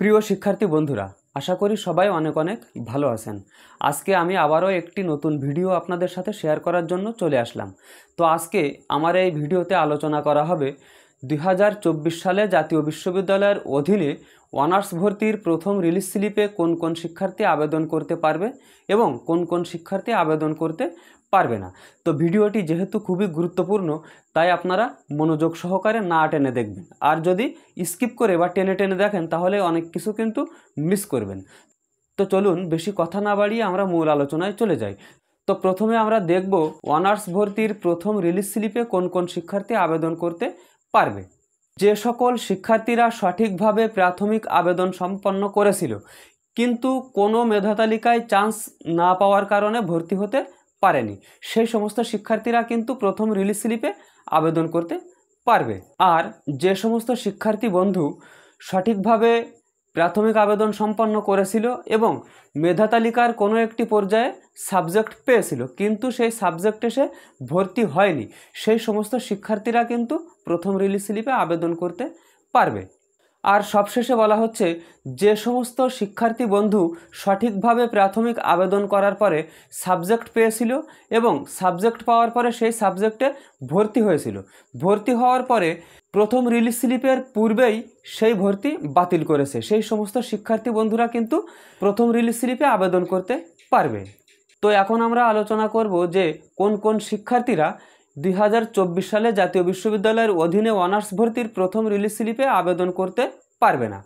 প্রিয় শিক্ষার্থী বন্ধুরা, আশা করি সবাই অনেক অনেক ভালো আছেন। আজকে আমি আবারও একটি নতুন ভিডিও আপনাদের সাথে শেয়ার করার জন্য চলে আসলাম। তো আজকে আমার এই ভিডিওতে আলোচনা করা হবে 2024 সালে জাতীয় বিশ্ববিদ্যালয়ের অধীনে অনার্স ভর্তির প্রথম রিলিজ স্লিপে কোন কোন শিক্ষার্থী আবেদন করতে পারবে এবং কোন কোন শিক্ষার্থী আবেদন করতে পারবে না। তো ভিডিওটি যেহেতু খুবই গুরুত্বপূর্ণ, তাই আপনারা মনোযোগ সহকারে না টেনে দেখবেন। আর যদি স্কিপ করে বা টেনে টেনে দেখেন তাহলে অনেক কিছু কিন্তু মিস করবেন। তো চলুন বেশি কথা না বাড়িয়ে আমরা মূল আলোচনায় চলে যাই। তো প্রথমে আমরা দেখব অনার্স ভর্তির প্রথম রিলিজ স্লিপে কোন কোন শিক্ষার্থী আবেদন করতে পারবে। যে সকল শিক্ষার্থীরা সঠিকভাবে প্রাথমিক আবেদন সম্পন্ন করেছিল কিন্তু কোনো মেধা তালিকায় চান্স না পাওয়ার কারণে ভর্তি হতে পারেনি, সেই সমস্ত শিক্ষার্থীরা কিন্তু প্রথম রিলিজ স্লিপে আবেদন করতে পারবে। আর যে সমস্ত শিক্ষার্থী বন্ধু সঠিকভাবে প্রাথমিক আবেদন সম্পন্ন করেছিল এবং মেধা তালিকার কোনো একটি পর্যায়ে সাবজেক্ট পেয়েছিল কিন্তু সেই সাবজেক্টে সে ভর্তি হয়নি, সেই সমস্ত শিক্ষার্থীরা কিন্তু প্রথম রিলিজ স্লিপে আবেদন করতে পারবে। আর সবশেষে বলা হচ্ছে, যে সমস্ত শিক্ষার্থী বন্ধু সঠিকভাবে প্রাথমিক আবেদন করার পরে সাবজেক্ট পেয়েছিল এবং সাবজেক্ট পাওয়ার পরে সেই সাবজেক্টে ভর্তি হয়েছিল, ভর্তি হওয়ার পরে প্রথম রিলিজ স্লিপের পূর্বেই সেই ভর্তি বাতিল করেছে, সেই সমস্ত শিক্ষার্থী বন্ধুরা কিন্তু প্রথম রিলিজ স্লিপে আবেদন করতে পারবে। তো এখন আমরা আলোচনা করব যে কোন কোন শিক্ষার্থীরা 2024 সালে জাতীয় বিশ্ববিদ্যালয়ের অধীনে অনার্স ভর্তির প্রথম রিলিজ স্লিপে আবেদন করতে পারবে না।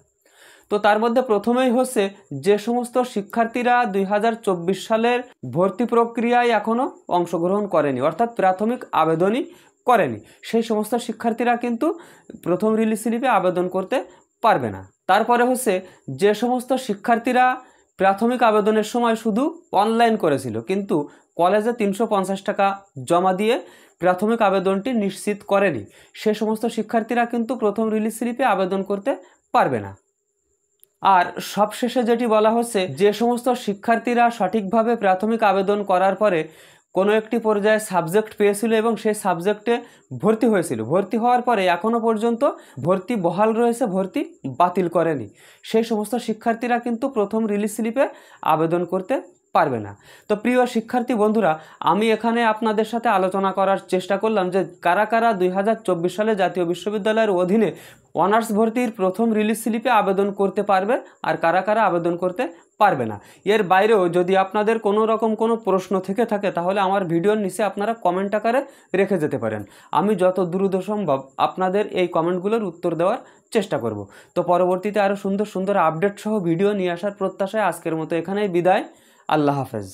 তো তার মধ্যে প্রথমেই হচ্ছে, যে সমস্ত শিক্ষার্থীরা 2024 সালের ভর্তি প্রক্রিয়ায় এখনও অংশগ্রহণ করেনি, অর্থাৎ প্রাথমিক আবেদনই করেনি, সেই সমস্ত শিক্ষার্থীরা কিন্তু প্রথম রিলিজ স্লিপে আবেদন করতে পারবে না। তারপরে হচ্ছে, যে সমস্ত শিক্ষার্থীরা প্রাথমিক আবেদনের সময় শুধু অনলাইন করেছিল কিন্তু কলেজে 350 টাকা জমা দিয়ে প্রাথমিক আবেদনটি নিশ্চিত করেনি, সে সমস্ত শিক্ষার্থীরা কিন্তু প্রথম রিলিজ স্লিপে আবেদন করতে পারবে না। আর সবশেষে যেটি বলা হচ্ছে, যে সমস্ত শিক্ষার্থীরা সঠিকভাবে প্রাথমিক আবেদন করার পরে কোনো একটি পর্যায়ে সাবজেক্ট পেয়েছিল এবং সেই সাবজেক্টে ভর্তি হয়েছিল, ভর্তি হওয়ার পরে এখনও পর্যন্ত ভর্তি বহাল রয়েছে, ভর্তি বাতিল করেনি, সেই সমস্ত শিক্ষার্থীরা কিন্তু প্রথম রিলিজ স্লিপে আবেদন করতে পারবে না। তো প্রিয় শিক্ষার্থী বন্ধুরা, আমি এখানে আপনাদের সাথে আলোচনা করার চেষ্টা করলাম যে কারা কারা 2024 সালে জাতীয় বিশ্ববিদ্যালয়ের অধীনে অনার্স ভর্তির প্রথম রিলিজ স্লিপে আবেদন করতে পারবে আর কারা কারা আবেদন করতে পারবে না। এর বাইরেও যদি আপনাদের কোনো রকম কোনো প্রশ্ন থেকে থাকে তাহলে আমার ভিডিওর নিচে আপনারা কমেন্ট আকারে রেখে যেতে পারেন, আমি যত দ্রুত সম্ভব আপনাদের এই কমেন্টগুলোর উত্তর দেওয়ার চেষ্টা করব। তো পরবর্তীতে আরও সুন্দর সুন্দর আপডেট সহ ভিডিও নিয়ে আসার প্রত্যাশায় আজকের মতো এখানেই বিদায়। আল্লাহ হাফেজ।